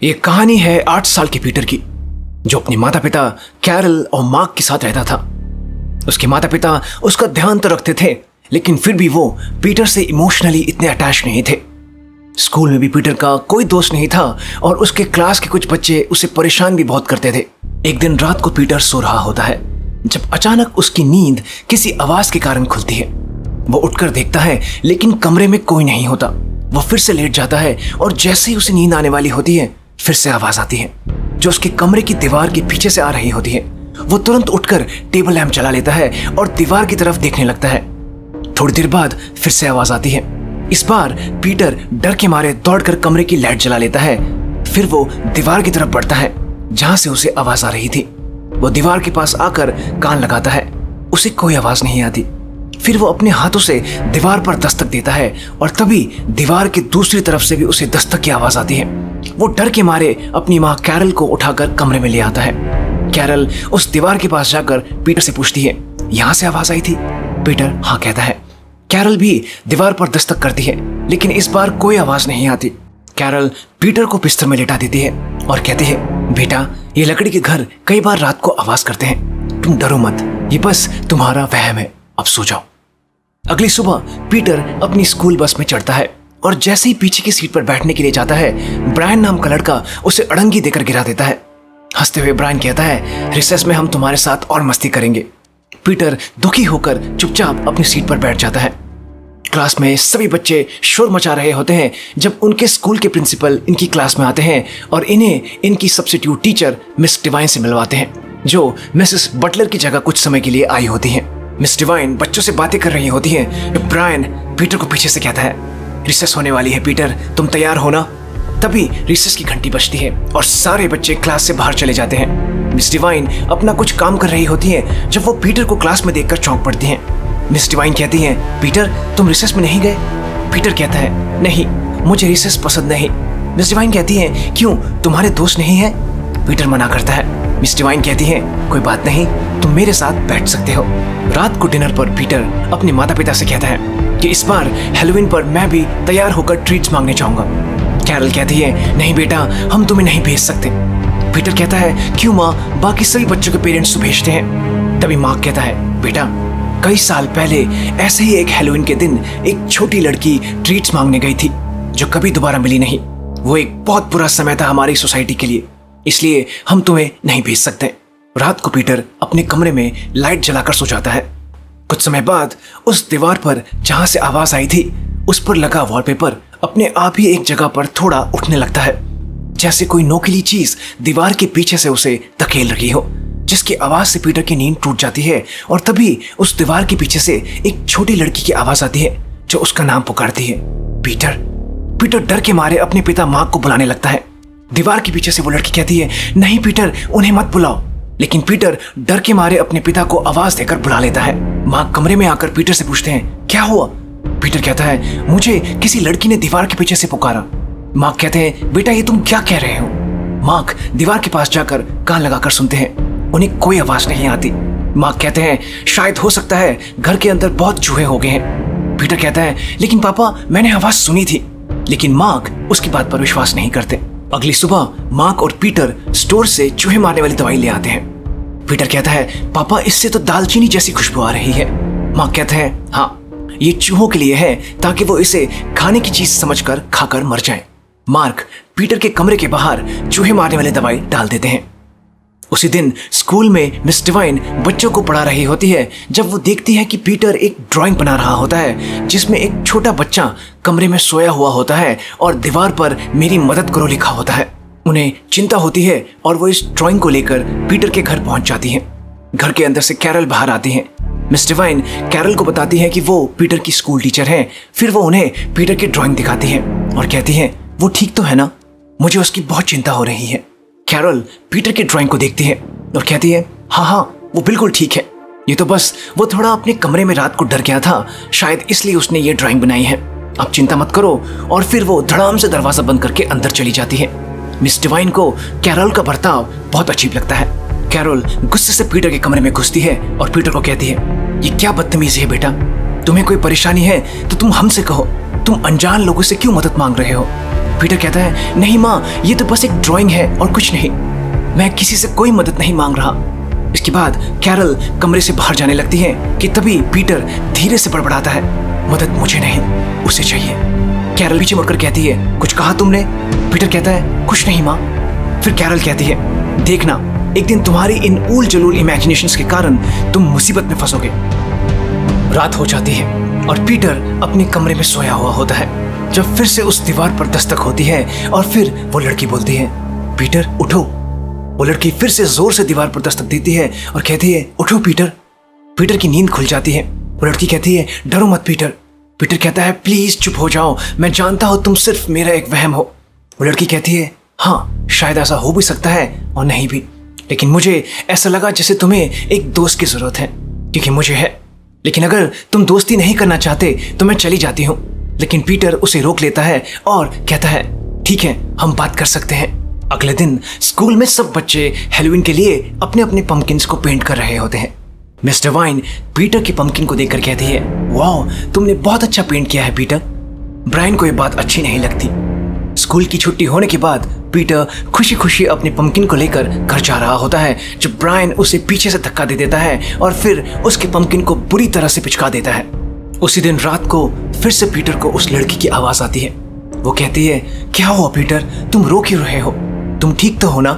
ये कहानी है 8 साल के पीटर की, जो अपने माता पिता कैरल और मार्क के साथ रहता था। उसके माता पिता उसका ध्यान तो रखते थे, लेकिन फिर भी वो पीटर से इमोशनली इतने अटैच नहीं थे। स्कूल में भी पीटर का कोई दोस्त नहीं था और उसके क्लास के कुछ बच्चे उसे परेशान भी बहुत करते थे। एक दिन रात को पीटर सो रहा होता है जब अचानक उसकी नींद किसी आवाज के कारण खुलती है। वो उठकर देखता है, लेकिन कमरे में कोई नहीं होता। वो फिर से लेट जाता है और जैसे ही उसे नींद आने वाली होती है, फिर से आवाज आती है जो उसके कमरे की दीवार के पीछे से आ रही होती है। वो तुरंत उठकर टेबल लैंप जला लेता है और दीवार की तरफ देखने लगता है। थोड़ी देर बाद फिर से आवाज आती है। इस बार पीटर डर के मारे दौड़कर कमरे की लाइट जला लेता है। फिर वो दीवार की तरफ बढ़ता है जहां से उसे आवाज आ रही थी। वो दीवार के पास आकर कान लगाता है, उसे कोई आवाज नहीं आती। फिर वो अपने हाथों से दीवार पर दस्तक देता है और तभी दीवार की दूसरी तरफ से भी उसे दस्तक की आवाज आती है। वो डर के मारे अपनी माँ कैरल को उठाकर कमरे में ले आता है। कैरल उस दीवार के पास जाकर पीटर से पूछती है, यहाँ से आवाज आई थी? पीटर हाँ कहता है। कैरल भी दीवार पर दस्तक करती है, लेकिन इस बार कोई आवाज नहीं आती। कैरल पीटर को बिस्तर में लेटा देती है और कहती है, बेटा ये लकड़ी के घर कई बार रात को आवाज करते हैं, तुम डरो मत, ये बस तुम्हारा वहम है, अब सो जाओ। अगली सुबह पीटर अपनी स्कूल बस में चढ़ता है और जैसे ही पीछे की सीट पर बैठने के लिए जाता है, ब्रायन नाम का लड़का उसे अड़ंगी देकर गिरा देता है। हंसते हुए ब्रायन कहता है, रिसेस में हम तुम्हारे साथ और मस्ती करेंगे। पीटर दुखी होकर चुपचाप अपनी सीट पर बैठ जाता है। क्लास में सभी बच्चे शोर मचा रहे होते हैं जब उनके स्कूल के प्रिंसिपल इनकी क्लास में आते हैं और इन्हें इनकी सब्स्टिट्यूट टीचर मिस डिवाइन से मिलवाते हैं, जो मिसेस बटलर की जगह कुछ समय के लिए आई होती हैं। मिस डिवाइन बच्चों से बातें कर रही होती हैं। ब्रायन पीटर को पीछे से कहता है, रिसेस होने वाली है पीटर, तुम तैयार हो ना? तभी रिसेस की घंटी बजती है और सारे बच्चे क्लास से बाहर चले जाते हैं। मिस डिवाइन अपना कुछ काम कर रही होती हैं जब वो पीटर को क्लास में देखकर चौंक पड़ती हैं। मिस डिवाइन कहती हैं, पीटर तुम रिसेस में नहीं गए? पीटर कहता है, नहीं मुझे रिसेस पसंद नहीं। मिस डिवाइन कहती हैं, क्यों तुम्हारे दोस्त नहीं है? पीटर मना करता है। मिस डिवाइन कहती हैं, कोई बात नहीं, तुम मेरे साथ बैठ सकते हो। रात को डिनर पर पीटर अपने माता पिता से कहता है कि इस बार हैलोवीन पर मैं भी तैयार होकर ट्रीट्स मांगने जाऊंगा। कैरल कहती है, नहीं बेटा हम तुम्हें नहीं भेज सकते। पीटर कहता है, क्यों माँ, बाकी सभी बच्चों के पेरेंट्स तो भेजते हैं। तभी मार्क कहता है, बेटा कई साल पहले ऐसे ही एक हैलोवीन के दिन एक छोटी लड़की ट्रीट्स मांगने गई थी जो कभी दोबारा मिली नहीं। वो एक बहुत बुरा समय था हमारी सोसाइटी के लिए, इसलिए हम तुम्हें नहीं भेज सकते। रात को पीटर अपने कमरे में लाइट जलाकर सो जाता है। कुछ समय बाद उस दीवार पर जहां से आवाज आई थी, उस पर लगा वॉलपेपर अपने आप ही एक जगह पर थोड़ा उठने लगता है, जैसे कोई नोकीली चीज दीवार के पीछे से उसे धकेल रही हो, जिसकी आवाज से पीटर की नींद टूट जाती है। और तभी उस दीवार के पीछे से एक छोटी लड़की की आवाज आती है जो उसका नाम पुकारती है, पीटर। पीटर डर के मारे अपने पिता मार्क को बुलाने लगता है। दीवार के पीछे से वो लड़की कहती है, नहीं पीटर उन्हें मत बुलाओ। लेकिन पीटर डर के मारे अपने पिता को आवाज देकर बुला लेता है। मार्क कमरे में आकर पीटर से पूछते हैं, क्या हुआ? पीटर कहता है, मुझे किसी लड़की ने दीवार के पीछे से पुकारा। मार्क कहते हैं, बेटा ये तुम क्या कह रहे हो? मार्क दीवार के पास जाकर कान लगाकर सुनते हैं, उन्हें कोई आवाज नहीं आती। मार्क कहते हैं, शायद हो सकता है घर के अंदर बहुत चूहे हो गए हैं। पीटर कहता है, लेकिन पापा मैंने आवाज सुनी थी। लेकिन मार्क उसकी बात पर विश्वास नहीं करते। अगली सुबह मार्क और पीटर स्टोर से चूहे मारने वाली दवाई ले आते हैं। पीटर कहता है, पापा इससे तो दालचीनी जैसी खुशबू आ रही है। मार्क कहते हैं, हाँ ये चूहों के लिए है ताकि वो इसे खाने की चीज समझकर खाकर मर जाएं। मार्क पीटर के कमरे के बाहर चूहे मारने वाली दवाई डाल देते हैं। उसी दिन स्कूल में मिस डिवाइन बच्चों को पढ़ा रही होती है जब वो देखती है कि पीटर एक ड्राइंग बना रहा होता है जिसमें एक छोटा बच्चा कमरे में सोया हुआ होता है और दीवार पर मेरी मदद करो लिखा होता है। उन्हें चिंता होती है और वो इस ड्राइंग को लेकर पीटर के घर पहुंच जाती हैं। घर के अंदर से कैरल बाहर आती हैं। मिस डिवाइन कैरल को बताती है कि वो पीटर की स्कूल टीचर हैं। फिर वो उन्हें पीटर की ड्राइंग दिखाती है और कहती है, वो ठीक तो है ना? मुझे उसकी बहुत चिंता हो रही है। कैरल पीटर की ड्राइंग को देखती है और कहती है, हाँ हाँ वो बिल्कुल ठीक है, ये तो बस वो थोड़ा अपने कमरे में रात को डर गया था, शायद इसलिए उसने ये ड्राइंग बनाई है। आप चिंता मत करो। और फिर वो धड़ाम से दरवाजा बंद करके अंदर चली जाती है। मिस डिवाइन को कैरल का बर्ताव बहुत अजीब लगता है। कैरल गुस्से से पीटर के कमरे में घुसती है और पीटर को कहती है, ये क्या बदतमीजी है बेटा, तुम्हें कोई परेशानी है तो तुम हमसे कहो, तुम अनजान लोगों से क्यों मदद मांग रहे हो? पीटर कहता है, नहीं माँ, ये तो बस एक ड्राइंग है और कुछ नहीं, मैं किसी से कोई मदद नहीं मांग रहा। इसके बाद कैरल कमरे से बाहर जाने लगती है कि तभी पीटर धीरे से बड़बड़ाता है, मदद मुझे नहीं, उसे चाहिए। कैरल पीछे मुड़कर कहती है, कुछ कहा तुमने? पीटर कहता है, कुछ नहीं माँ। फिर कैरल कहती है, देखना, एक दिन तुम्हारी इन ऊल जलूल इमेजिनेशंस के कारण तुम मुसीबत में फंसोगे। रात हो जाती है और पीटर अपने कमरे में सोया हुआ होता है जब फिर से उस दीवार पर दस्तक होती है और फिर वो लड़की बोलती है, पीटर उठो। वो लड़की फिर से जोर से दीवार पर दस्तक देती है और कहती है, उठो पीटर। पीटर की नींद खुल जाती है। वो लड़की कहती है, डरो मत पीटर। पीटर कहता है, प्लीज चुप हो जाओ, मैं जानता हूं तुम सिर्फ मेरा एक वहम हो। वो लड़की कहती है, हाँ शायद ऐसा हो भी सकता है और नहीं भी, लेकिन मुझे ऐसा लगा जैसे तुम्हें एक दोस्त की जरूरत है, क्योंकि मुझे है। लेकिन अगर तुम दोस्ती नहीं करना चाहते तो मैं चली जाती हूँ। लेकिन पीटर उसे रोक लेता है और कहता है, ठीक है, हम बात कर सकते हैं। अगले दिन स्कूल में सब बच्चे हैलोवीन के लिए अपने अपने पंपकिन्स को पेंट कर रहे होते हैं। मिस डिवाइन पीटर की पंपकिन को देखकर कहती है, वाओ, तुमने बहुत अच्छा पेंट किया है पीटर। ब्रायन को यह बात अच्छी नहीं लगती। स्कूल की छुट्टी होने के बाद पीटर खुशी खुशी अपने पंपकिन को लेकर घर जा रहा होता है जब ब्रायन उसे पीछे से धक्का दे देता है और फिर उसके पंपकिन को बुरी तरह से पिचका देता है। उसी दिन रात को फिर से पीटर को उस लड़की की आवाज आती है। वो कहती है, क्या हुआ पीटर, तुम रो क्यों रहे हो, तुम ठीक तो हो ना?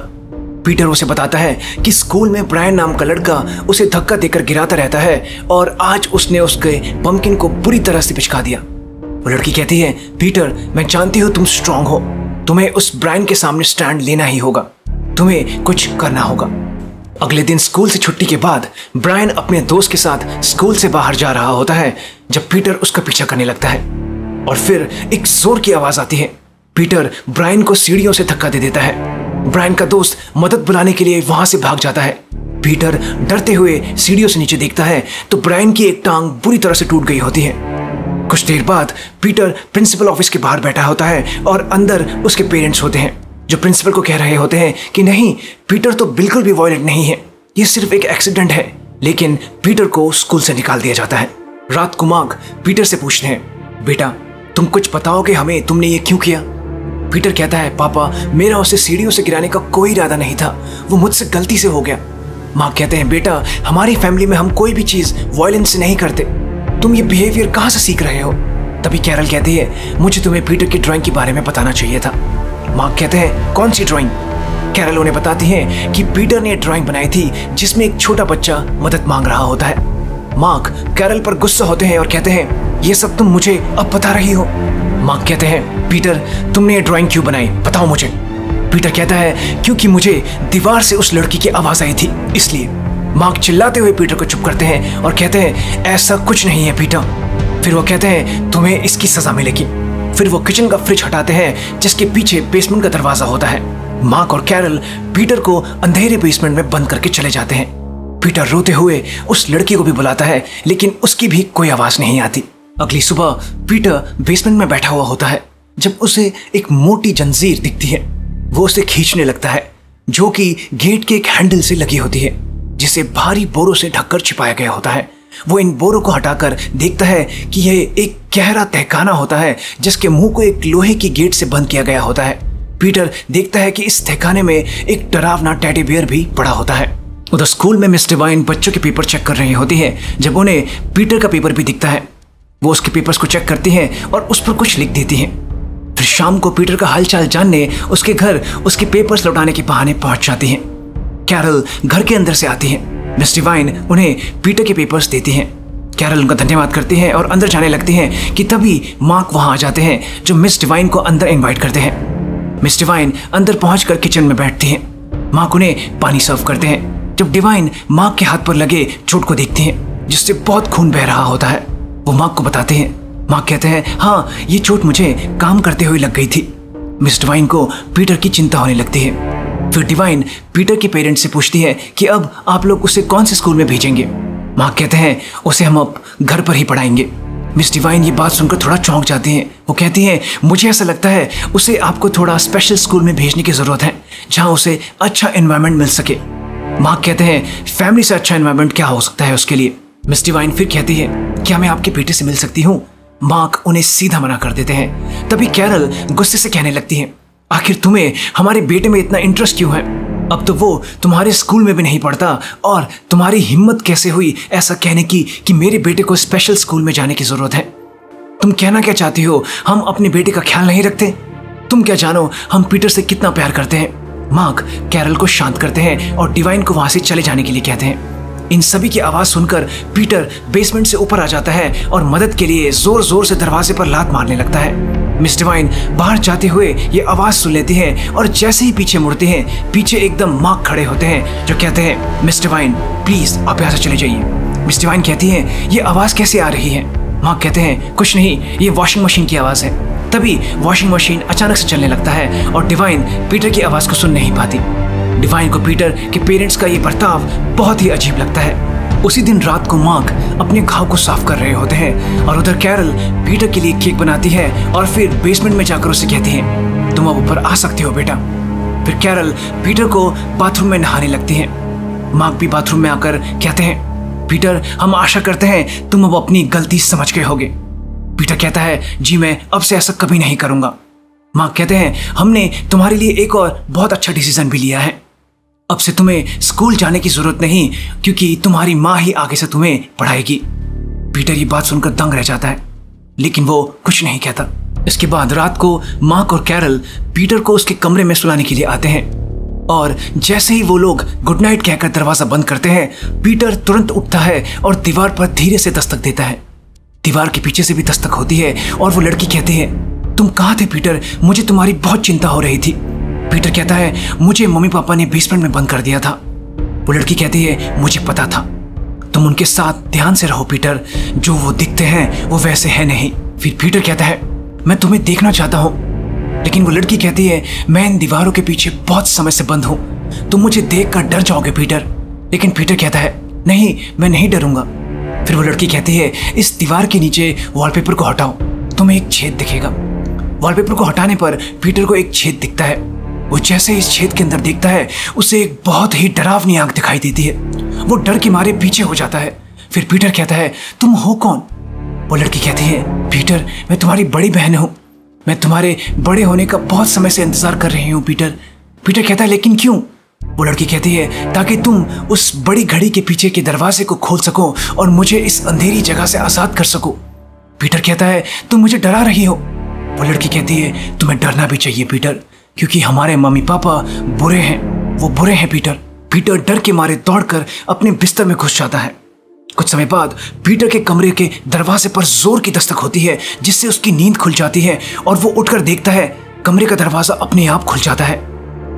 पीटर उसे बताता है कि स्कूल में ब्रायन नाम का लड़का उसे धक्का देकर गिराता रहता है और आज उसने उसके पंपकिन को बुरी तरह से पिचका दिया। वो लड़की कहती है, पीटर, मैं जानती हूँ तुम स्ट्रांग हो, तुम्हें उस ब्रायन के सामने स्टैंड लेना ही होगा, तुम्हें कुछ करना होगा। अगले दिन स्कूल से छुट्टी के बाद ब्रायन अपने दोस्त के साथ स्कूल से बाहर जा रहा होता है जब पीटर उसका पीछा करने लगता है और फिर एक जोर की आवाज आती है। पीटर ब्रायन को सीढ़ियों से धक्का दे देता है। ब्रायन का दोस्त मदद बुलाने के लिए वहां से भाग जाता है। पीटर डरते हुए सीढ़ियों से नीचे देखता है तो ब्रायन की एक टांग बुरी तरह से टूट गई होती है। कुछ देर बाद पीटर प्रिंसिपल ऑफिस के बाहर बैठा होता है और अंदर उसके पेरेंट्स होते हैं जो प्रिंसिपल को कह रहे होते हैं कि नहीं, पीटर तो बिल्कुल भी वायलेंट नहीं है, ये सिर्फ एक एक्सीडेंट है। लेकिन पीटर को स्कूल से निकाल दिया जाता है। रात को मार्क पीटर से पूछते हैं, बेटा तुम कुछ बताओगे हमें, तुमने ये क्यों किया? पीटर कहता है, पापा, मेरा उसे सीढ़ियों से गिराने का कोई इरादा नहीं था, वो मुझसे गलती से हो गया। मार्क कहते हैं, बेटा हमारी फैमिली में हम कोई भी चीज वायलेंस से नहीं करते, तुम ये बिहेवियर कहाँ से सीख रहे हो? तभी कैरल कहती है, मुझे तुम्हें पीटर की ड्राइंग के बारे में बताना चाहिए था। मार्क कहते हैं, कौन सी ड्राइंग? कैरल उन्हें बताती है कि पीटर ने ड्राइंग बनाई थी जिसमें एक छोटा बच्चा मदद मांग रहा होता है। मार्क कैरल पर गुस्सा होते हैं और कहते हैं, ये सब तुम मुझे अब बता रही हो? मार्क कहते हैं, पीटर तुमने ये ड्राइंग क्यों बनाई, बताओ मुझे। पीटर कहता है, क्योंकि मुझे दीवार से उस लड़की की आवाज आई थी, इसलिए। मार्क चिल्लाते हुए पीटर को चुप करते हैं और कहते हैं, ऐसा कुछ नहीं है पीटर। फिर वो कहते हैं, तुम्हें इसकी सजा मिलेगी। फिर वो किचन का फ्रिज हटाते हैं जिसके पीछे बेसमेंट का दरवाजा होता है। मार्क और कैरल पीटर को अंधेरे बेसमेंट में बंद करके चले जाते हैं। पीटर रोते हुए उस लड़की को भी बुलाता है लेकिन उसकी भी कोई आवाज नहीं आती। अगली सुबह पीटर बेसमेंट में बैठा हुआ होता है जब उसे एक मोटी जंजीर दिखती है। वो उसे खींचने लगता है जो कि गेट के एक हैंडल से लगी होती है जिसे भारी बोरों से ढककर छिपाया गया होता है। वो इन बोरों को हटाकर देखता है कि यह एक गहरा तहखाना होता है जिसके मुंह को एक लोहे की गेट से बंद किया गया होता है। पीटर देखता है कि इस तहखाने में एक डरावना टेडी बियर भी पड़ा होता है। उधर स्कूल में मिस डिवाइन बच्चों के पेपर चेक कर रही होती है जब उन्हें पीटर का पेपर भी दिखता है। वो उसके पेपर्स को चेक करती हैं और उस पर कुछ लिख देती हैं। फिर शाम को पीटर का हालचाल जानने उसके घर उसके पेपर्स लौटाने के बहाने पहुंच जाती हैं। कैरल घर के अंदर से आती है। मिस डिवाइन उन्हें पीटर के पेपर्स देती हैं। कैरल उनका धन्यवाद करती हैं और अंदर जाने लगती हैं कि तभी मार्क वहां आ जाते हैं जो मिस डिवाइन को अंदर इनवाइट करते हैं। मिस डिवाइन अंदर पहुंचकर किचन में बैठती हैं। मार्क उन्हें पानी सर्व करते हैं। जब डिवाइन मार्क के हाथ पर लगे चोट को देखती हैं जिससे बहुत खून बह रहा होता है, वो मार्क को बताते हैं। मार्क कहते हैं, हाँ ये चोट मुझे काम करते हुए लग गई थी। मिस डिवाइन को पीटर की चिंता होने लगती है। फिर डिवाइन पीटर के पेरेंट्स से पूछती है कि अब आप लोग उसे कौन से स्कूल में भेजेंगे। मार्क कहते हैं, उसे हम अब घर पर ही पढ़ाएंगे। मिस डिवाइन ये बात सुनकर थोड़ा चौंक जाती हैं। वो कहती हैं, मुझे ऐसा लगता है उसे आपको थोड़ा स्पेशल स्कूल में भेजने की जरूरत है जहां उसे अच्छा एनवायरनमेंट मिल सके। मार्क कहते हैं, फैमिली से अच्छा एनवायरनमेंट क्या हो सकता है उसके लिए। मिस डिवाइन फिर कहती है, क्या मैं आपके बेटे से मिल सकती हूँ? मार्क उन्हें सीधा मना कर देते हैं। तभी कैरल गुस्से से कहने लगती है, आखिर तुम्हें हमारे बेटे में इतना इंटरेस्ट क्यों है? अब तो वो तुम्हारे स्कूल में भी नहीं पढ़ता, और तुम्हारी हिम्मत कैसे हुई ऐसा कहने की कि मेरे बेटे को स्पेशल स्कूल में जाने की जरूरत है? तुम कहना क्या चाहती हो? हम अपने बेटे का ख्याल नहीं रखते? तुम क्या जानो हम पीटर से कितना प्यार करते हैं? मार्क कैरल को शांत करते हैं और डिवाइन को वहां से चले जाने के लिए कहते हैं। इन सभी की आवाज सुनकर पीटर बेसमेंट से ऊपर आ जाता है और मदद के लिए जोर जोर से दरवाजे पर लात मारने लगता है। मिस डिवाइन बाहर जाते हुए ये आवाज सुन लेती है और जैसे ही पीछे मुड़ते हैं, पीछे एकदम मार्क खड़े होते हैं जो कहते हैं, मिस डिवाइन प्लीज आप यहाँ से चले जाइए। मिस डिवाइन कहती है, ये आवाज कैसे आ रही है? मार्क कहते हैं, कुछ नहीं, ये वॉशिंग मशीन की आवाज है। तभी वॉशिंग मशीन अचानक से चलने लगता है और डिवाइन पीटर की आवाज को सुन नहीं पाती। डिवाइन को पीटर के पेरेंट्स का ये बर्ताव बहुत ही अजीब लगता है। उसी दिन रात को मार्क अपने घाव को साफ कर रहे होते हैं और उधर कैरल पीटर के लिए केक बनाती है और फिर बेसमेंट में जाकर उसे कहती है, तुम अब ऊपर आ सकते हो बेटा। फिर कैरल पीटर को बाथरूम में नहाने लगती है। मार्क भी बाथरूम में आकर कहते हैं, पीटर हम आशा करते हैं तुम अब अपनी गलती समझ गए होगे। पीटर कहता है, जी मैं अब से ऐसा कभी नहीं करूंगा। मार्क कहते हैं, हमने तुम्हारे लिए एक और बहुत अच्छा डिसीजन भी लिया है। अब से तुम्हें स्कूल जाने की जरूरत नहीं, क्योंकि तुम्हारी माँ ही आगे से तुम्हें पढ़ाएगी। पीटर ये बात सुनकर दंग रह जाता है, लेकिन वो कुछ नहीं कहता। इसके बाद रात को मार्क और कैरल पीटर को उसके कमरे में सुलाने के लिए आते हैं और जैसे ही वो लोग गुड नाइट कहकर दरवाजा बंद करते हैं, पीटर तुरंत उठता है और दीवार पर धीरे से दस्तक देता है। दीवार के पीछे से भी दस्तक होती है और वो लड़की कहती है, तुम कहाँ थे पीटर? मुझे तुम्हारी बहुत चिंता हो रही थी। पीटर कहता है, मुझे मम्मी पापा ने बेसमेंट में बंद कर दिया था। वो लड़की कहती है, मुझे पता था। तुम उनके साथ ध्यान से रहो पीटर, जो वो दिखते हैं वो वैसे है नहीं। फिर पीटर कहता है, मैं तुम्हें देखना चाहता हूँ। लेकिन वो लड़की कहती है, मैं इन दीवारों के पीछे बहुत समय से बंद हूँ, तुम मुझे देख कर डर जाओगे पीटर। लेकिन पीटर कहता है, नहीं मैं नहीं डरूंगा। फिर वो लड़की कहती है, इस दीवार के नीचे वॉलपेपर को हटाओ, तुम्हें एक छेद दिखेगा। वॉलपेपर को हटाने पर पीटर को एक छेद दिखता है। वो जैसे इस छेद के अंदर देखता है, उसे एक बहुत ही डरावनी आंख दिखाई देती है। वो डर के मारे पीछे हो जाता है। फिर पीटर कहता है, तुम हो कौन? वो लड़की कहती है, पीटर मैं तुम्हारी बड़ी बहन हूँ, मैं तुम्हारे बड़े होने का बहुत समय से इंतजार कर रही हूँ पीटर। पीटर कहता है, लेकिन क्यों? वो लड़की कहती है, ताकि तुम उस बड़ी घड़ी के पीछे के दरवाजे को खोल सको और मुझे इस अंधेरी जगह से आजाद कर सको। पीटर कहता है, तुम मुझे डरा रही हो। वो लड़की कहती है, तुम्हें डरना भी चाहिए पीटर, क्योंकि हमारे मम्मी पापा बुरे हैं, वो बुरे हैं पीटर। पीटर डर के मारे दौड़कर अपने बिस्तर में घुस जाता है। कुछ समय बाद पीटर के कमरे के दरवाजे पर जोर की दस्तक होती है, जिससे उसकी नींद खुल जाती है और वो उठकर देखता है कमरे का दरवाजा अपने आप खुल जाता है।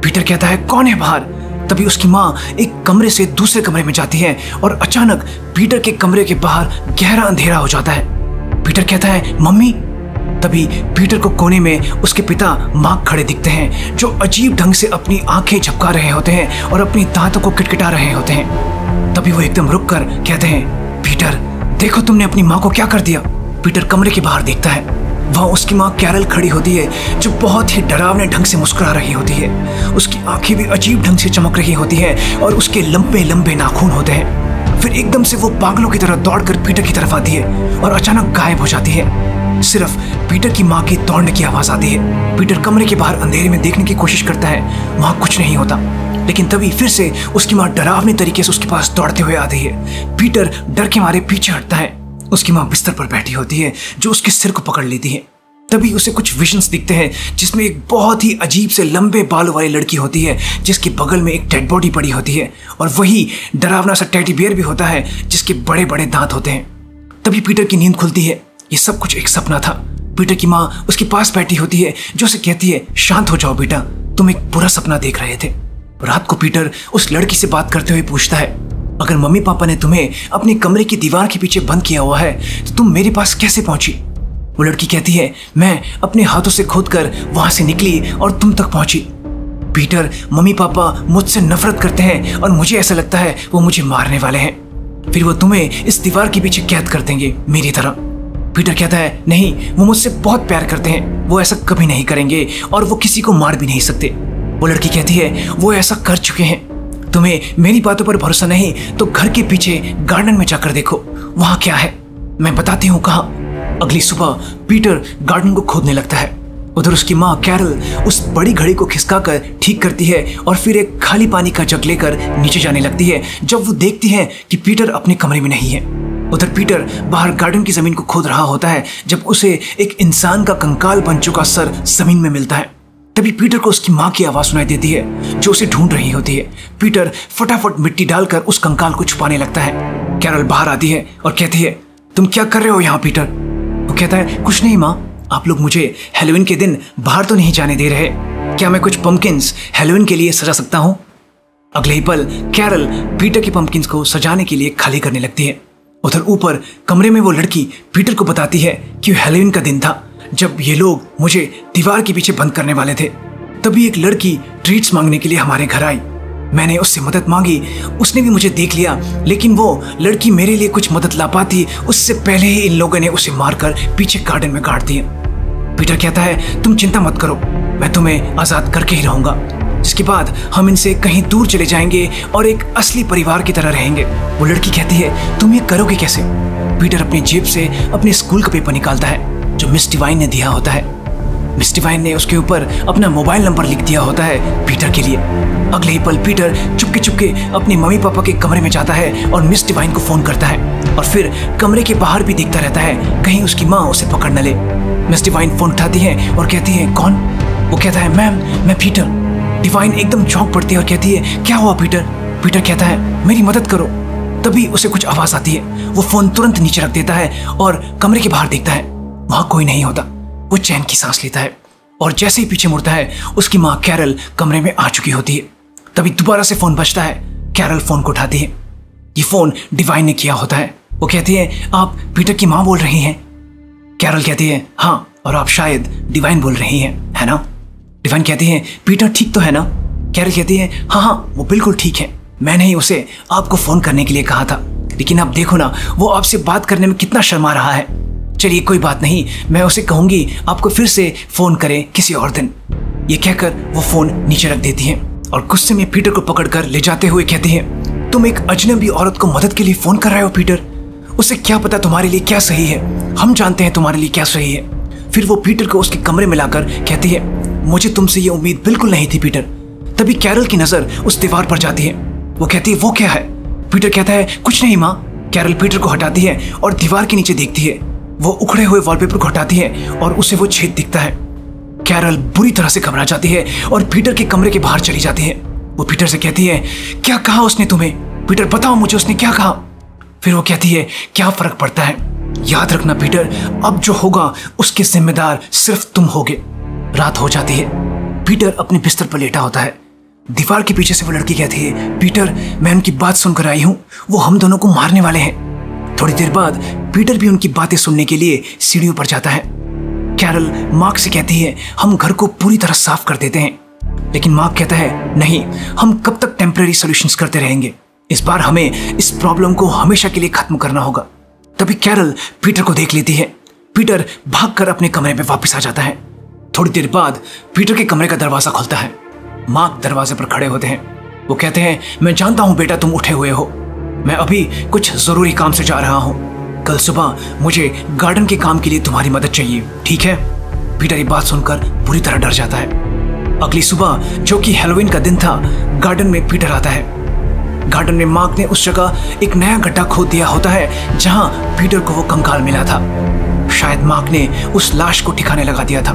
पीटर कहता है, कौन है बाहर? तभी उसकी माँ एक कमरे से दूसरे कमरे में जाती है और अचानक पीटर के कमरे के बाहर गहरा अंधेरा हो जाता है। पीटर कहता है, मम्मी। तभी पीटर को कोने में उसके पिता मार्क खड़े दिखते हैं, जो अजीब ढंग से अपनी आंखें झपका रहे होते हैं और अपनी दांतों को किटकिटा रहे होते हैं। तभी वो एकदम रुककर कहते हैं, पीटर देखो तुमने अपनी माँ को क्या कर दिया। पीटर कमरे के बाहर देखता है, वहाँ उसकी माँ कैरल खड़ी होती है, जो बहुत ही डरावने ढंग से मुस्कुरा रही होती है। उसकी आंखें भी अजीब ढंग से चमक रही होती है और उसके लंबे लंबे नाखून होते हैं। फिर एकदम से वो पागलों की तरह दौड़कर पीटर की तरफ आती है और अचानक गायब हो जाती है। सिर्फ पीटर की माँ की दौड़ने की आवाज आती है। पीटर कमरे के बाहर अंधेरे में देखने की कोशिश करता है, वहाँ कुछ नहीं होता। लेकिन तभी फिर से उसकी माँ डरावने तरीके से उसके पास दौड़ते हुए आती है। पीटर डर के मारे पीछे हटता है। उसकी माँ बिस्तर पर बैठी होती है, जो उसके सिर को पकड़ लेती है। तभी उसे कुछ विजन्स दिखते हैं, जिसमें एक बहुत ही अजीब से लंबे बालों वाली लड़की होती है, जिसके बगल में एक डेड बॉडी पड़ी होती है और वही डरावना सा टेडी बियर भी होता है, जिसके बड़े बड़े दांत होते हैं। तभी पीटर की नींद खुलती है। ये सब कुछ एक सपना था। पीटर की माँ उसके पास बैठी होती है, जो उसे कहती है, शांत हो जाओ बेटा, तुम एक बुरा सपना देख रहे थे। रात को पीटर उस लड़की से बात करते हुए पूछता है, अगर मम्मी पापा ने तुम्हें अपने कमरे की दीवार के पीछे बंद किया हुआ है तो तुम मेरे पास कैसे पहुंची? वो लड़की कहती है, मैं अपने हाथों से खोदकर वहां से निकली और तुम तक पहुंची। पीटर मम्मी पापा मुझसे नफरत करते हैं और मुझे ऐसा लगता है वो मुझे मारने वाले हैं। फिर वो तुम्हें इस दीवार के पीछे कैद कर देंगे मेरी तरह। पीटर कहता है, नहीं, वो मुझसे बहुत प्यार करते हैं, वो ऐसा कभी नहीं करेंगे और वो किसी को मार भी नहीं सकते। वो लड़की कहती है, वो ऐसा कर चुके हैं। तुम्हें मेरी बातों पर भरोसा नहीं तो घर के पीछे गार्डन में जाकर देखो, वहां क्या है, मैं बताती हूँ कहाँ। अगली सुबह पीटर गार्डन को खोदने लगता है। उधर उसकी माँ कैरल उस बड़ी घड़ी को खिसकाकर ठीक करती है और फिर एक खाली पानी का जग लेकर नीचे जाने लगती है जब वो देखती है कि पीटर अपने कमरे में नहीं है। उधर पीटर बाहर गार्डन की जमीन को खोद रहा होता है जब उसे एक इंसान का कंकाल बन चुका सर जमीन में मिलता है। तभी पीटर को उसकी माँ की आवाज सुनाई देती है जो उसे ढूंढ रही होती है। पीटर फटाफट मिट्टी डालकर उस कंकाल को छुपाने लगता है। कैरल बाहर आती है और कहती है, तुम क्या कर रहे हो यहाँ पीटर? वो कहता है, कुछ नहीं माँ, आप लोग मुझे हैलोवीन के दिन बाहर तो नहीं जाने दे रहे, क्या मैं कुछ पंपकिंस हैलोवीन के लिए सजा सकता हूँ? अगले ही पल कैरल पीटर की पंपकिंस को सजाने के लिए खाली करने लगती है। उधर ऊपर कमरे में वो लड़की पीटर को बताती है कि हैलोवीन का दिन था जब ये लोग मुझे दीवार के पीछे बंद करने वाले थे। तभी एक लड़की ट्रीट्स मांगने के लिए हमारे घर आई। मैंने उससे मदद मांगी, उसने भी मुझे देख लिया, लेकिन वो लड़की मेरे लिए कुछ मदद ला पाती उससे पहले ही इन लोगों ने उसे मारकर पीछे गार्डन में गाड़ दिया। पीटर कहता है, तुम चिंता मत करो, मैं तुम्हें आजाद करके ही रहूंगा। जिसके बाद हम इनसे कहीं दूर चले जाएंगे और एक असली परिवार की तरह रहेंगे। वो लड़की कहती है, तुम ये करोगे कैसे? पीटर अपनी जेब से अपने स्कूल का पेपर निकालता है जो मिस डिवाइन ने दिया होता है। मिस डिवाइन ने उसके ऊपर अपना मोबाइल नंबर लिख दिया होता है पीटर के लिए। अगले ही पल पीटर चुपके चुपके अपने मम्मी पापा के कमरे में जाता है और मिस डिवाइन को फोन करता है और फिर कमरे के बाहर भी देखता रहता है कहीं उसकी माँ उसे पकड़ न ले। मिस डिवाइन फोन उठाती है और कहती है, कौन? वो कहता है, मैम मैं पीटर। डिवाइन एकदम चौंक पड़ती है और कहती है, क्या हुआ पीटर? पीटर कहता है, मेरी मदद करो। तभी उसे कुछ आवाज आती है। वो फोन तुरंत नीचे रख देता है और कमरे के बाहर देखता है, वहां कोई नहीं होता। वो चैन की सांस लेता है और जैसे ही पीछे मुड़ता है उसकी माँ कैरल कमरे में आ चुकी होती है। तभी दोबारा से फोन बजता है। कैरल फोन को उठाती है। ये फोन डिवाइन ने किया होता है। वो कहती है, आप पीटर की माँ बोल रही हैं? कैरल कहती है, हाँ, और आप शायद डिवाइन बोल रही हैं, है ना? डिवाइन कहती है, पीटर ठीक तो है ना? कैरल कहती है, हाँ हाँ, वो बिल्कुल ठीक है। मैंने ही उसे आपको फोन करने के लिए कहा था, लेकिन आप देखो ना, वो आपसे बात करने में कितना शर्मा रहा है। चलिए कोई बात नहीं, मैं उसे कहूंगी आपको फिर से फोन करें किसी और दिन। ये कहकर वो फोन नीचे रख देती है और गुस्से में पीटर को पकड़कर ले जाते हुए कहती है, तुम एक अजनबी औरत को मदद के लिए फोन कर रहे हो पीटर? उसे क्या पता तुम्हारे लिए क्या सही है, हम जानते हैं तुम्हारे लिए क्या सही है। फिर वो पीटर को उसके कमरे में लाकर कहती है, मुझे तुमसे ये उम्मीद बिल्कुल नहीं थी पीटर। तभी कैरल की नजर उस दीवार पर जाती है। वो कहती है, वो क्या है? पीटर कहता है, कुछ नहीं माँ। कैरल पीटर को हटाती है और दीवार के नीचे देखती है। वो उखड़े हुए वॉलपेपर को हटाती है और उसे वो छेद दिखता है। कैरल बुरी तरह से घबरा जाती है और पीटर के कमरे के बाहर चली जाती है। वो पीटर से कहती है, क्या कहा उसने तुम्हें? पीटर बताओ मुझे, उसने क्या कहा? फिर वो कहती है, क्या फर्क पड़ता है, याद रखना पीटर, अब जो होगा उसके जिम्मेदार सिर्फ तुम होगे। रात हो जाती है। पीटर अपने बिस्तर पर लेटा होता है। दीवार के पीछे से वो लड़की कहती है, पीटर मैं उनकी बात सुनकर आई हूँ, वो हम दोनों को मारने वाले हैं। थोड़ी देर बाद पीटर भी उनकी बातें सुनने के लिए सीढ़ियों पर जाता है। कैरल मार्क से कहती है, हम घर को पूरी तरह साफ कर देते हैं, लेकिन मार्क कहता है, नहीं, हम कब तक टेम्पररी सॉल्यूशंस करते रहेंगे, इस बार हमें इस प्रॉब्लम को हमेशा के लिए खत्म करना होगा। तभी कैरल पीटर को देख लेती है। पीटर भागकर अपने कमरे में वापस आ जाता है। थोड़ी देर बाद पीटर के कमरे का दरवाजा खुलता है। मार्क दरवाजे पर खड़े होते हैं। वो कहते हैं, मैं जानता हूं बेटा तुम उठे हुए हो, मैं अभी कुछ जरूरी काम से जा रहा हूं, कल सुबह मुझे गार्डन के काम के लिए तुम्हारी मदद चाहिए, ठीक है? पीटर ये बात सुनकर बुरी तरह डर जाता है। अगली सुबह जो कि हैलोवीन का दिन था, गार्डन में पीटर आता है। गार्डन में मार्क ने उस जगह एक नया गड्ढा खोद दिया होता है जहां पीटर को वो कंकाल मिला था। शायद मार्क ने उस लाश को ठिकाने लगा दिया था।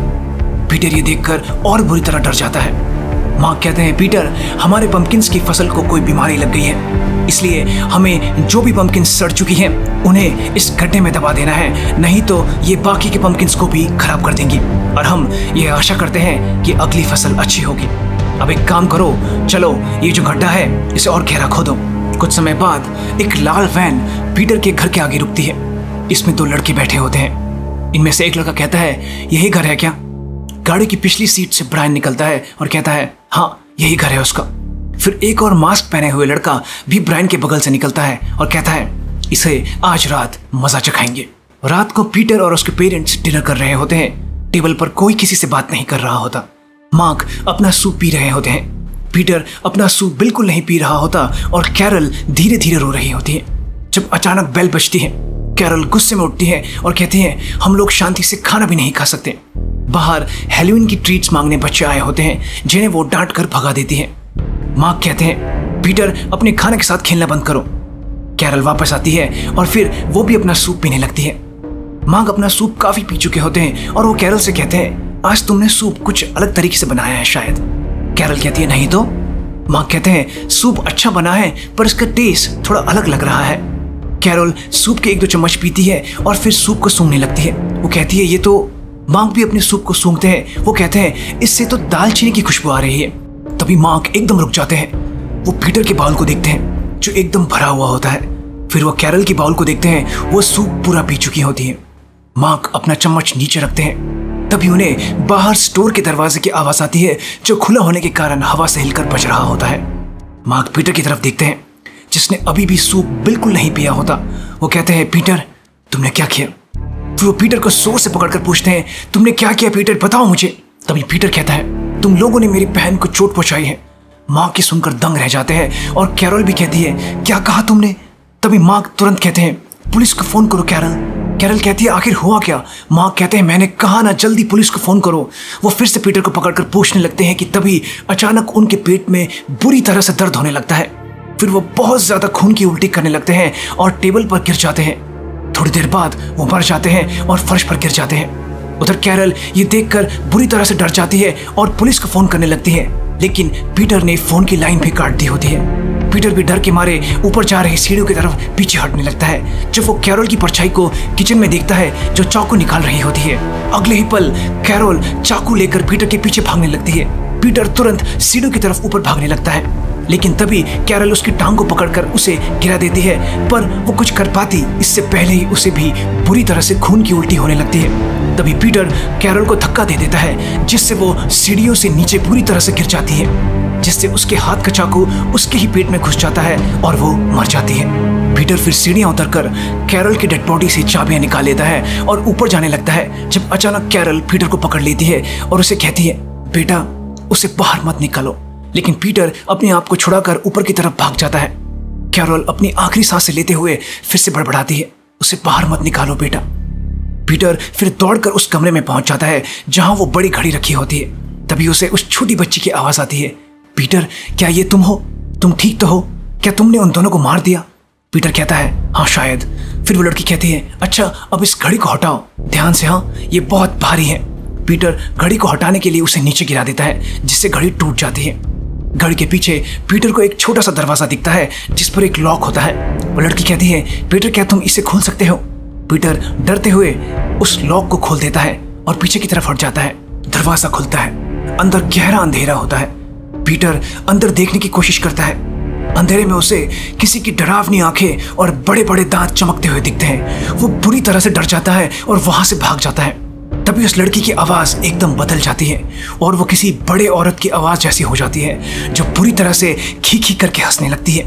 पीटर ये देखकर और बुरी तरह डर जाता है। मार्क कहते हैं, पीटर हमारे पंपकिंस की फसल को कोई बीमारी लग गई है, इसलिए हमें जो भी पंपकिन सड़ चुकी हैं उन्हें इस गड्ढे में दबा देना है, नहीं तो ये बाकी के पंपकिंस को भी खराब कर देंगी और हम ये आशा करते हैं कि अगली फसल अच्छी होगी। अब एक काम करो, चलो ये जो गड्ढा है इसे और गहरा खोदो। कुछ समय बाद एक लाल वैन पीटर के घर के आगे रुकती है। इसमें दो लड़के बैठे होते हैं। इनमें से एक लड़का कहता है, यही घर है क्या? गाड़ी की पिछली सीट से ब्रायन निकलता है और कहता है, हाँ यही घर है उसका। फिर एक और मास्क पहने हुए लड़का भी ब्रायन के बगल से निकलता है और कहता है, इसे आज रात मजा चखाएंगे। रात को पीटर और उसके पेरेंट्स डिनर कर रहे होते हैं। टेबल पर कोई किसी से बात नहीं कर रहा होता। मार्क अपना सूप पी रहे होते हैं। पीटर अपना सूप बिल्कुल नहीं पी रहा होता और कैरल धीरे धीरे रो रही होती है। जब अचानक बेल बजती है, कैरल गुस्से में उठती है और कहती है हम लोग शांति से खाना भी नहीं खा सकते। बाहर हैलोवीन की ट्रीट्स मांगने बच्चे आए होते हैं जिन्हें वो डांट कर भगा देती है। मार्क कहते हैं पीटर अपने खाने के साथ खेलना बंद करो। कैरल वापस आती है और फिर वो भी अपना सूप पीने लगती है। मार्क अपना सूप काफी पी चुके होते हैं और वो कैरल से कहते हैं आज तुमने सूप कुछ अलग तरीके से बनाया है शायद। कैरल कहती है नहीं तो। मार्क कहते हैं सूप अच्छा बना है पर इसका टेस्ट थोड़ा अलग लग रहा है। कैरल सूप के 1-2 चम्मच पीती है और फिर सूप को सूंघने लगती है। वो कहती है ये तो। मार्क भी अपने सूप को सूंघते हैं। वो कहते हैं इससे तो दालचीनी की खुशबू आ रही है। तभी मार्क एकदम रुक जाते हैं। वो पीटर के बाउल को देखते हैं जो एकदम भरा हुआ होता है। फिर वो कैरल की बाउल को देखते हैं, वो सूप पूरा पी चुकी होती है। मार्क अपना चम्मच नीचे रखते हैं। तभी उन्हें बाहर स्टोर के दरवाजे की आवाज आती है जो खुला होने के कारण हवा से हिलकर बज रहा होता है। मार्क पीटर की तरफ देखते हैं जिसने अभी भी सूप बिल्कुल नहीं पिया होता। वो कहते हैं पीटर तुमने क्या किया? फिर वो पीटर को जोर से पकड़कर पूछते हैं तुमने क्या किया पीटर, बताओ मुझे। तभी पीटर कहता है तुम लोगों ने मेरी बहन को चोट पहुंचाई है। मार्क की सुनकर दंग रह जाते हैं और कैरल भी कहती है क्या कहा तुमने? तभी मार्क तुरंत कहते हैं पुलिस को फोन करो कैरल। कैरल कहती है आखिर हुआ क्या? मार्क कहते हैं मैंने कहा ना जल्दी पुलिस को फोन करो। वो फिर से पीटर को पकड़कर पूछने लगते हैं कि तभी अचानक उनके पेट में बुरी तरह से दर्द होने लगता है। फिर वो बहुत ज्यादा खून की उल्टी करने लगते हैं और टेबल पर गिर जाते हैं। थोड़ी देर बाद वो मर जाते हैं और फर्श पर गिर जाते हैं। उधर कैरल ये देखकर बुरी तरह से डर जाती है और पुलिस को फोन करने लगती है, लेकिन पीटर ने फोन की लाइन भी काट दी होती है। पीटर भी डर के मारे ऊपर जा रही सीढ़ियों की तरफ पीछे हटने लगता है जब वो कैरल की परछाई को किचन में देखता है जो चाकू निकाल रही होती है। अगले ही पल कैरल चाकू लेकर पीटर के पीछे भागने लगती है। पीटर तुरंत सीढ़ियों की तरफ ऊपर भागने लगता है, लेकिन तभी कैरल उसकी टांग को पकड़कर उसे गिरा देती है, पर वो कुछ कर पाती इससे पहले ही उसे भी बुरी तरह से खून की उल्टी होने लगती है। तभी पीटर कैरल को धक्का दे देता है जिससे वो सीढ़ियों से नीचे बुरी तरह से गिर जाती है, जिससे उसके हाथ का चाकू उसके ही पेट में घुस जाता है और वो मर जाती है। पीटर फिर सीढ़ियां उतरकर कैरल की डेड बॉडी से चाबियां निकाल लेता है और ऊपर जाने लगता है जब अचानक कैरल पीटर को पकड़ लेती है और उसे कहती है बेटा उसे बाहर मत निकालो, लेकिन पीटर अपने आप को छुड़ाकर ऊपर की तरफ भाग जाता है। कैरल अपनी आखिरी सांसें लेते हुए फिर से बड़बड़ाती है उसे बाहर मत निकालो बेटा। पीटर फिर दौड़कर उस कमरे में पहुंच जाता है जहां वो बड़ी घड़ी रखी होती है। तभी उसे उस छोटी बच्ची की आवाज आती है पीटर क्या ये तुम हो? तुम ठीक तो हो? क्या तुमने उन दोनों को मार दिया? पीटर कहता है हाँ शायद। फिर वो लड़की कहती है अच्छा अब इस घड़ी को हटाओ ध्यान से, हाँ ये बहुत भारी है। पीटर घड़ी को हटाने के लिए उसे नीचे गिरा देता है जिससे घड़ी टूट जाती है। घड़ी के पीछे पीटर को एक छोटा सा दरवाजा दिखता है जिस पर एक लॉक होता है। वो लड़की कहती है पीटर क्या तुम इसे खोल सकते हो? पीटर डरते हुए उस लॉक को खोल देता है और पीछे की तरफ हट जाता है। दरवाजा खुलता है, अंदर गहरा अंधेरा होता है। पीटर अंदर देखने की कोशिश करता है। अंधेरे में उसे किसी की डरावनी आंखें और बड़े बड़े दांत चमकते हुए दिखते हैं। वो बुरी तरह से डर जाता है और वहां से भाग जाता है। तभी उस लड़की की आवाज एकदम बदल जाती है और वो किसी बड़े औरत की आवाज जैसी हो जाती है जो बुरी तरह से खी खी करके हंसने लगती है।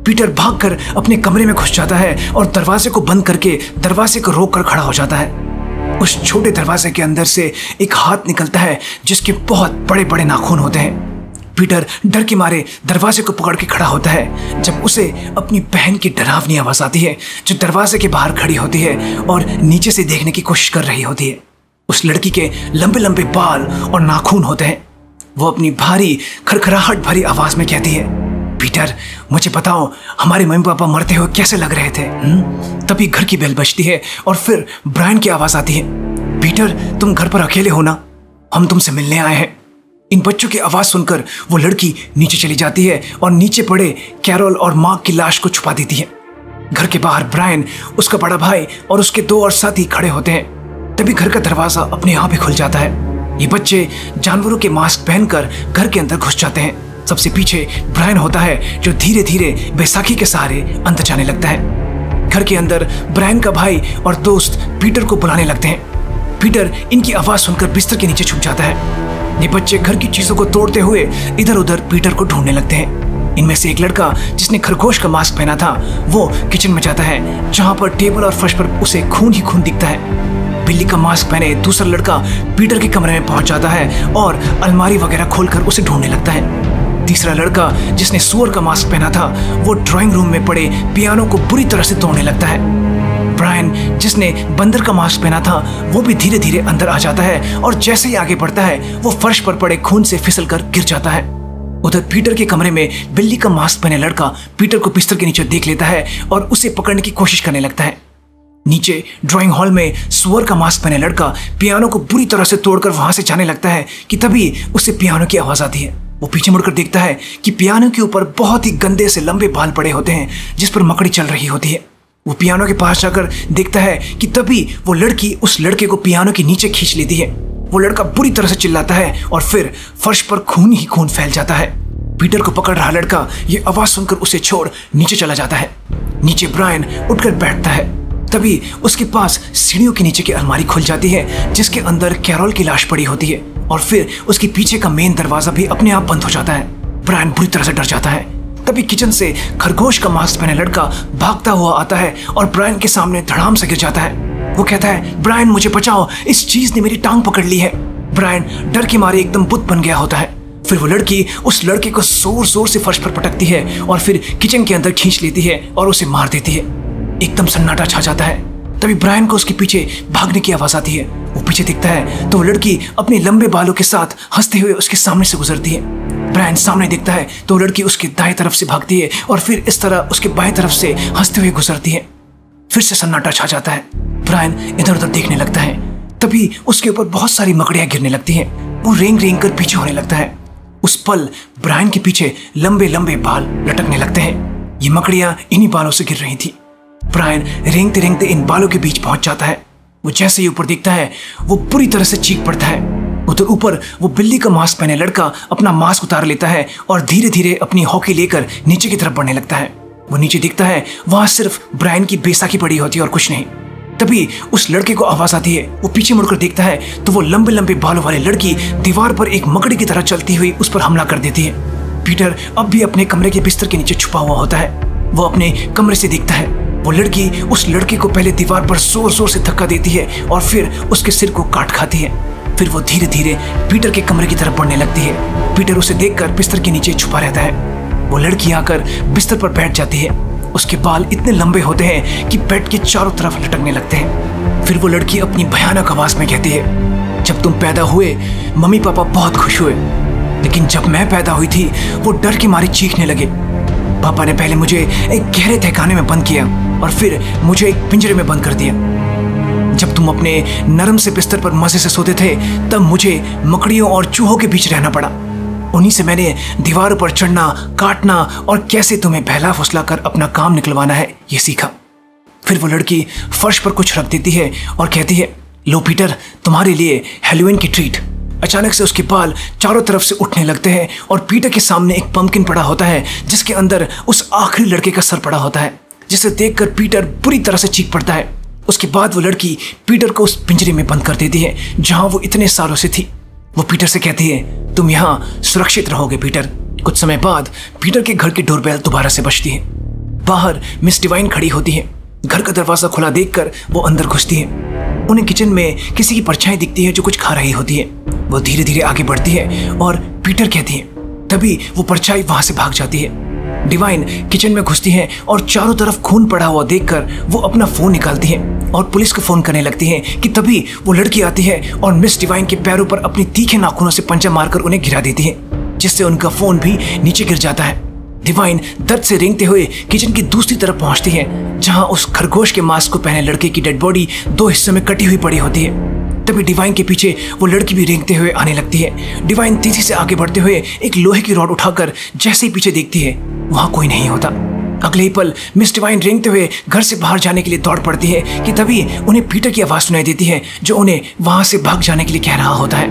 पीटर भागकर अपने कमरे में घुस जाता है और दरवाजे को बंद करके दरवाजे को रोक कर खड़ा हो जाता है। उस छोटे दरवाजे के अंदर से एक हाथ निकलता है जिसके बहुत बड़े बड़े नाखून होते हैं। पीटर डर के मारे दरवाजे को पकड़ के खड़ा होता है जब उसे अपनी बहन की डरावनी आवाज आती है जो दरवाजे के बाहर खड़ी होती है और नीचे से देखने की कोशिश कर रही होती है। उस लड़की के लंबे लंबे बाल और नाखून होते हैं। वो अपनी भारी खरखराहट भरी आवाज में कहती है पीटर मुझे बताओ हमारे मम्मी पापा मरते हुए कैसे लग रहे थे? तभी घर की बेल बजती है और फिर ब्रायन की आवाज आती है पीटर तुम घर पर अकेले हो ना, हम तुमसे मिलने आए हैं। इन बच्चों की आवाज सुनकर वो लड़की नीचे चली जाती है और नीचे पड़े कैरल और मार्क की लाश को छुपा देती है। घर के बाहर ब्रायन, उसका बड़ा भाई और उसके 2 और साथी खड़े होते हैं। तभी घर का दरवाजा अपने आप ही खुल जाता है। ये बच्चे जानवरों के मास्क पहनकर घर के अंदर घुस जाते हैं। सबसे पीछे ब्रायन होता है जो धीरे धीरे बैसाखी के सहारे अंदर जाने लगता है। घर के अंदर ब्रायन का भाई और दोस्त पीटर को बुलाने लगते हैं। पीटर इनकी आवाज सुनकर बिस्तर के नीचे छुप जाता है। ये बच्चे घर की चीजों को तोड़ते हुए इधर उधर पीटर को ढूंढने लगते हैं। इनमें से एक लड़का जिसने खरगोश का मास्क पहना था वो किचन में जाता है जहां पर टेबल और फर्श पर उसे खून ही खून दिखता है। बिल्ली का मास्क पहने दूसरा लड़का पीटर के कमरे में पहुंच जाता है और अलमारी वगैरह खोलकर उसे ढूंढने लगता है। तीसरा लड़का जिसने सुअर का मास्क पहना था वो ड्राइंग रूम में पड़े पियानो को बुरी तरह से तोड़ने लगता है। ब्रायन, जिसने बंदर का मास्क पहना था, वो भी धीरे धीरे अंदर आ जाता है और जैसे ही आगे बढ़ता है वो फर्श पर पड़े खून से फिसल कर गिर जाता है। उधर पीटर के कमरे में बिल्ली का मास्क पहने लड़का पीटर को बिस्तर के नीचे देख लेता है और उसे पकड़ने की कोशिश करने लगता है। नीचे ड्राइंग हॉल में सुअर का मास्क पहने लड़का पियानो को बुरी तरह से तोड़कर वहां से जाने लगता है कि तभी उसे पियानो की आवाज आती है। वो पीछे मुड़कर देखता है कि पियानो के ऊपर बहुत ही गंदे से लंबे बाल पड़े होते हैं जिस पर मकड़ी चल रही होती है। वो पियानो के पास जाकर देखता है कि तभी वो लड़की उस लड़के को पियानो के नीचे खींच लेती है। वो लड़का बुरी तरह से चिल्लाता है और फिर फर्श पर खून ही खून फैल जाता है। पीटर को पकड़ रहा लड़का ये आवाज सुनकर उसे छोड़ नीचे चला जाता है। नीचे ब्रायन उठकर बैठता है। तभी उसके पास सीढ़ियों के नीचे की अलमारी खुल जाती है जिसके अंदर कैरोल की लाश पड़ी होती है और फिर उसके पीछे का मेन दरवाजा भी अपने आप बंद हो जाता है। ब्रायन बुरी तरह से डर जाता है। तभी किचन से खरगोश का मास्क पहने लड़का भागता हुआ आता है और ब्रायन के सामने धड़ाम से गिर जाता है। वो कहता है, ब्रायन मुझे बचाओ, इस चीज ने मेरी टांग पकड़ ली है। ब्रायन डर के मारे एकदम बुत बन गया होता है। फिर वो लड़की उस लड़के को जोर जोर से फर्श पर पटकती है और फिर किचन के अंदर खींच लेती है और उसे मार देती है। एकदम सन्नाटा छा जाता है। तभी ब्रायन को उसके पीछे भागने की आवाज आती है। वो पीछे दिखता है तो वो लड़की अपने लंबे बालों के साथ हंसते हुए उसके सामने से गुजरती है। ब्रायन सामने देखता है तो वो लड़की उसके दाएं तरफ से भागती है और फिर इस तरह उसके बाएं तरफ से हंसते हुए गुजरती है। फिर से सन्नाटा छा जाता है। ब्रायन इधर उधर देखने लगता है। तभी उसके ऊपर बहुत सारी मकड़ियां गिरने लगती हैं। वो रेंग रेंग कर पीछे होने लगता है। उस पल ब्रायन के पीछे लंबे लंबे बाल लटकने लगते हैं। ये मकड़ियां इन्हीं बालों से गिर रही थी। ब्रायन रेंगते रेंगते इन बालों के बीच पहुंच जाता है। वो जैसे ही ऊपर दिखता है वो बुरी तरह से चीख पड़ता है। उधर ऊपर वो बिल्ली का मास्क पहने लड़का अपना मास्क उतार लेता है और धीरे धीरे अपनी हॉकी लेकर नीचे की तरफ बढ़ने लगता है। वो नीचे दिखता है, वहां सिर्फ ब्रायन की बेसाखी पड़ी होती है और कुछ नहीं। तभी उस लड़के को आवाज आती है। वो पीछे मुड़कर देखता है तो वो लंबे लंबे बालों वाली लड़की दीवार पर एक मकड़ी की तरह चलती हुई उस पर हमला कर देती है। पीटर अब भी अपने कमरे के बिस्तर के नीचे छुपा हुआ होता है। वो अपने कमरे से देखता है वो लड़की उस लड़के को पहले दीवार पर जोर जोर से धक्का देती है और फिर उसके सिर को काट खाती है। फिर वो धीरे धीरे पीटर के कमरे की तरफ बढ़ने लगती है। पीटर उसे देखकर बिस्तर के नीचे छुपा रहता है। वो लड़की आकर बिस्तर पर बैठ जाती है। उसके बाल इतने लंबे होते हैं कि बेड के चारों तरफ लटकने लगते हैं। फिर वो लड़की अपनी भयानक आवाज में कहती है, जब तुम पैदा हुए मम्मी पापा बहुत खुश हुए, लेकिन जब मैं पैदा हुई थी वो डर के मारे चीखने लगे। पापा ने पहले मुझे एक गहरे तहखाने में बंद किया और फिर मुझे एक पिंजरे में बंद कर दिया। जब तुम अपने नरम से बिस्तर पर मजे से सोते थे तब मुझे मकड़ियों और चूहों के बीच रहना पड़ा। उन्हीं से मैंने दीवारों पर चढ़ना, काटना और कैसे तुम्हें बहला फुसला कर अपना काम निकलवाना है ये सीखा। फिर वो लड़की फर्श पर कुछ रख देती है और कहती है, लो पीटर, तुम्हारे लिए हैलोवीन की ट्रीट। अचानक से उसके बाल चारों तरफ से उठने लगते हैं और पीटर के सामने एक पंपकिन पड़ा होता है जिसके अंदर उस आखिरी लड़के का सर पड़ा होता है, जिसे देखकर पीटर बुरी तरह से चीख पड़ता है। उसके बाद वो लड़की पीटर को उस पिंजरे में बंद कर देती है जहां वो इतने सालों से थी। वो पीटर से कहती है, तुम यहाँ सुरक्षित रहोगे पीटर। कुछ समय बाद पीटर के घर की डोरबेल दोबारा से बजती है। बाहर मिस डिवाइन खड़ी होती है। घर का दरवाजा खुला देखकर वो अंदर घुसती है। उन्हें किचन में किसी की परछाई दिखती है जो कुछ खा रही होती है। वो धीरे धीरे आगे बढ़ती है और पीटर कहती है। तभी वो परछाई वहां से भाग जाती है। डिवाइन किचन में घुसती है और चारों तरफ खून पड़ा हुआ देखकर वो अपना फोन निकालती है और पुलिस को फोन करने लगती है कि तभी वो लड़की आती है और मिस डिवाइन के पैरों पर अपनी तीखे नाखूनों से पंजा मारकर उन्हें गिरा देती है, जिससे उनका फोन भी नीचे गिर जाता है। डिवाइन दर्द से रेंगते हुए किचन की दूसरी तरफ पहुंचती है जहां उस खरगोश के मास्क को पहने लड़के की डेड बॉडी दो हिस्सों में कटी हुई पड़ी होती है। तभी डिवाइन के पीछे वो लड़की भी रेंगते हुए आने लगती है। डिवाइन तेजी से आगे बढ़ते हुए एक लोहे की रॉड उठाकर जैसे ही पीछे देखती है वहां कोई नहीं होता। अगले ही पल मिस डिवाइन रेंगते हुए घर से बाहर जाने के लिए दौड़ पड़ती है कि तभी उन्हें पीटर की आवाज सुनाई देती है जो उन्हें वहां से भाग जाने के लिए कह रहा होता है।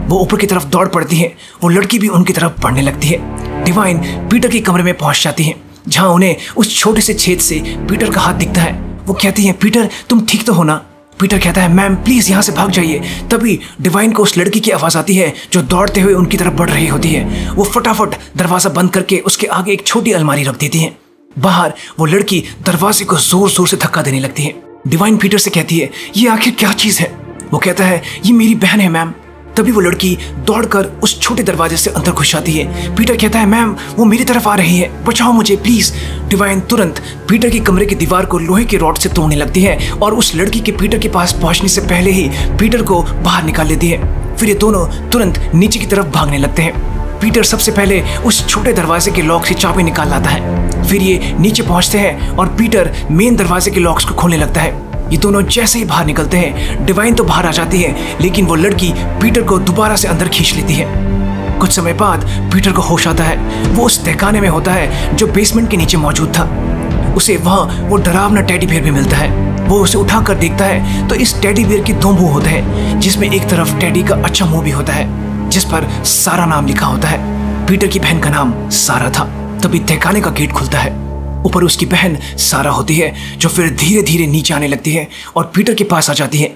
वो ऊपर की तरफ दौड़ पड़ती है। वो लड़की भी उनकी तरफ बढ़ने लगती है। डिवाइन पीटर के कमरे में पहुंच जाती है जहां उन्हें उस छोटे से छेद से पीटर का हाथ दिखता है। वो कहती है, पीटर तुम ठीक तो हो ना? पीटर कहता है, मैम प्लीज यहाँ से भाग जाइए। तभी डिवाइन को उस लड़की की आवाज आती है जो दौड़ते हुए उनकी तरफ बढ़ रही होती है। वो फटाफट दरवाजा बंद करके उसके आगे एक छोटी अलमारी रख देती है। बाहर वो लड़की दरवाजे को जोर जोर से धक्का देने लगती है। डिवाइन पीटर से कहती है, ये आखिर क्या चीज है? वो कहता है, ये मेरी बहन है मैम। तभी वो लड़की दौड़कर उस छोटे दरवाजे से अंदर घुस जाती है। पीटर कहता है, मैम वो मेरी तरफ आ रही है, बचाओ मुझे प्लीज। डिवाइन तुरंत पीटर की कमरे की दीवार को लोहे के रॉड से तोड़ने लगती है और उस लड़की के पीटर के पास पहुंचने से पहले ही पीटर को बाहर निकाल लेती है। फिर ये दोनों तुरंत नीचे की तरफ भागने लगते हैं। पीटर सबसे पहले उस छोटे दरवाजे के लॉक से चाबी निकाल लाता है। फिर ये नीचे पहुंचते हैं और पीटर मेन दरवाजे के लॉक्स को खोलने लगता है। ये दोनों जैसे ही बाहर निकलते हैं, डिवाइन तो बाहर आ जाती है, लेकिन वो लड़की पीटर को दोबारा से अंदर खींच लेती है। कुछ समय बाद पीटर को होश आता है। वो उस तहखाने में होता है जो बेसमेंट के नीचे मौजूद था। उसे वहाँ वो डरावना टेडी बियर भी मिलता है। वो उसे उठाकर देखता है तो इस टेडी बियर के दो मुंह होते हैं, जिसमें एक तरफ टेडी का अच्छा मुंह भी होता है, जिस पर सारा नाम लिखा होता है। पीटर की बहन का नाम सारा था। तभी तहखाने का गेट खुलता है। ऊपर उसकी बहन सारा होती है, जो फिर धीरे धीरे नीचे आने लगती है और पीटर के पास आ जाती है।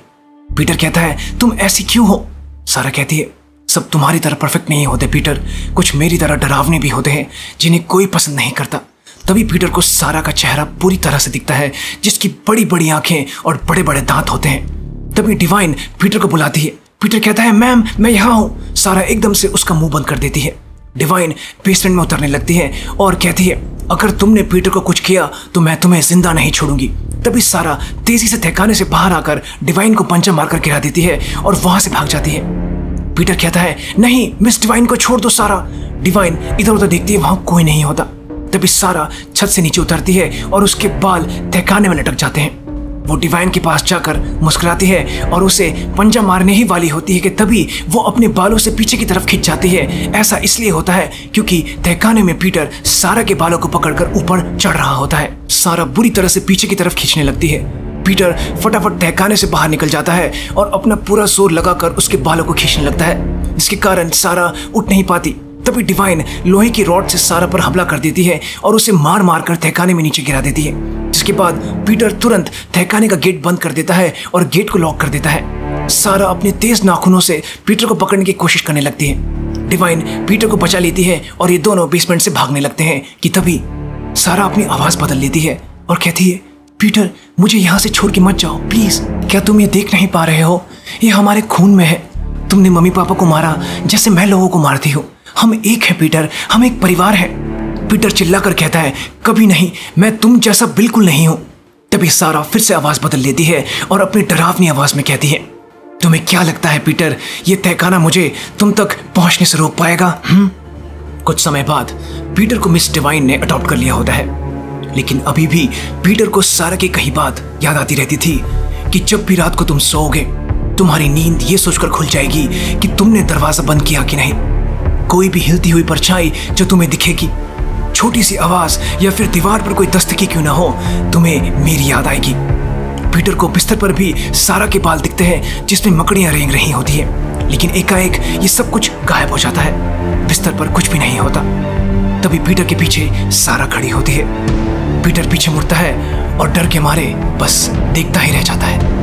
पीटर कहता है, तुम ऐसी क्यों हो? सारा कहती है, सब तुम्हारी तरह परफेक्ट नहीं होते पीटर, कुछ मेरी तरह डरावने भी होते हैं जिन्हें कोई पसंद नहीं करता। तभी पीटर को सारा का चेहरा पूरी तरह से दिखता है, जिसकी बड़ी बड़ी आंखें और बड़े बड़े दांत होते हैं। तभी डिवाइन पीटर को बुलाती है। पीटर कहता है, मैम मैं यहाँ हूँ। सारा एकदम से उसका मुंह बंद कर देती है। डिवाइन बेसमेंट में उतरने लगती है और कहती है, अगर तुमने पीटर को कुछ किया तो मैं तुम्हें जिंदा नहीं छोड़ूंगी। तभी सारा तेजी से तहखाने से बाहर आकर डिवाइन को पंचा मारकर गिरा देती है और वहां से भाग जाती है। पीटर कहता है, नहीं मिस डिवाइन को छोड़ दो सारा। डिवाइन इधर उधर देखती है, वहां कोई नहीं होता। तभी सारा छत से नीचे उतरती है और उसके बाल तहखाने में लटक जाते हैं। वो डिवाइन के पास जाकर मुस्कुराती है और उसे पंजा मारने ही वाली होती है कि तभी वो अपने बालों से पीछे की तरफ खिंच जाती है। ऐसा इसलिए होता है क्योंकि तहखाने में पीटर सारा के बालों को पकड़कर ऊपर चढ़ रहा होता है। सारा बुरी तरह से पीछे की तरफ खींचने लगती है। पीटर फटाफट तहखाने से बाहर निकल जाता है और अपना पूरा जोर लगाकर उसके बालों को खींचने लगता है, जिसके कारण सारा उठ नहीं पाती। तभी डिवाइन लोहे की रॉड से सारा पर हमला कर देती है और उसे मार मार कर तहखाने में नीचे गिरा देती है। जिसके बाद पीटर तुरंत तहखाने का गेट बंद कर देता है और गेट को लॉक कर देता है। सारा अपने तेज नाखूनों से पीटर को पकड़ने की कोशिश करने लगती है। डिवाइन पीटर को बचा लेती है और ये दोनों बेसमेंट से भागने लगते हैं कि तभी सारा अपनी आवाज बदल लेती है और कहती है, पीटर मुझे यहाँ से छोड़ के मत जाओ प्लीज। क्या तुम ये देख नहीं पा रहे हो, ये हमारे खून में है। तुमने मम्मी पापा को मारा जैसे मैं लोगों को मारती हूँ। हम एक हैं पीटर, हम एक परिवार है। पीटर चिल्लाकर कहता है, कभी नहीं, मैं तुम जैसा बिल्कुल नहीं हूं। तभी सारा फिर से आवाज बदल लेती है और अपनी डरावनी आवाज में कहती है, तुम्हें क्या लगता है पीटर, ये तहखाना मुझे तुम तक पहुंचने से रोक पाएगा? कुछ समय बाद पीटर को मिस डिवाइन ने अडॉप्ट कर लिया होता है, लेकिन अभी भी पीटर को सारा की कही बात याद आती रहती थी कि जब भी रात को तुम सोओगे, तुम्हारी नींद ये सोचकर खुल जाएगी कि तुमने दरवाजा बंद किया कि नहीं। कोई भी हिलती हुई परछाई जो तुम्हें दिखेगी, छोटी सी आवाज या फिर दीवार पर कोई दस्तकी क्यों ना हो, तुम्हें मेरी याद आएगी। पीटर को बिस्तर पर भी सारा के बाल दिखते हैं जिसमें मकड़ियां रेंग रही होती हैं, लेकिन एकाएक ये सब कुछ गायब हो जाता है। बिस्तर पर कुछ भी नहीं होता। तभी पीटर के पीछे सारा खड़ी होती है। पीटर पीछे मुड़ता है और डर के मारे बस देखता ही रह जाता है।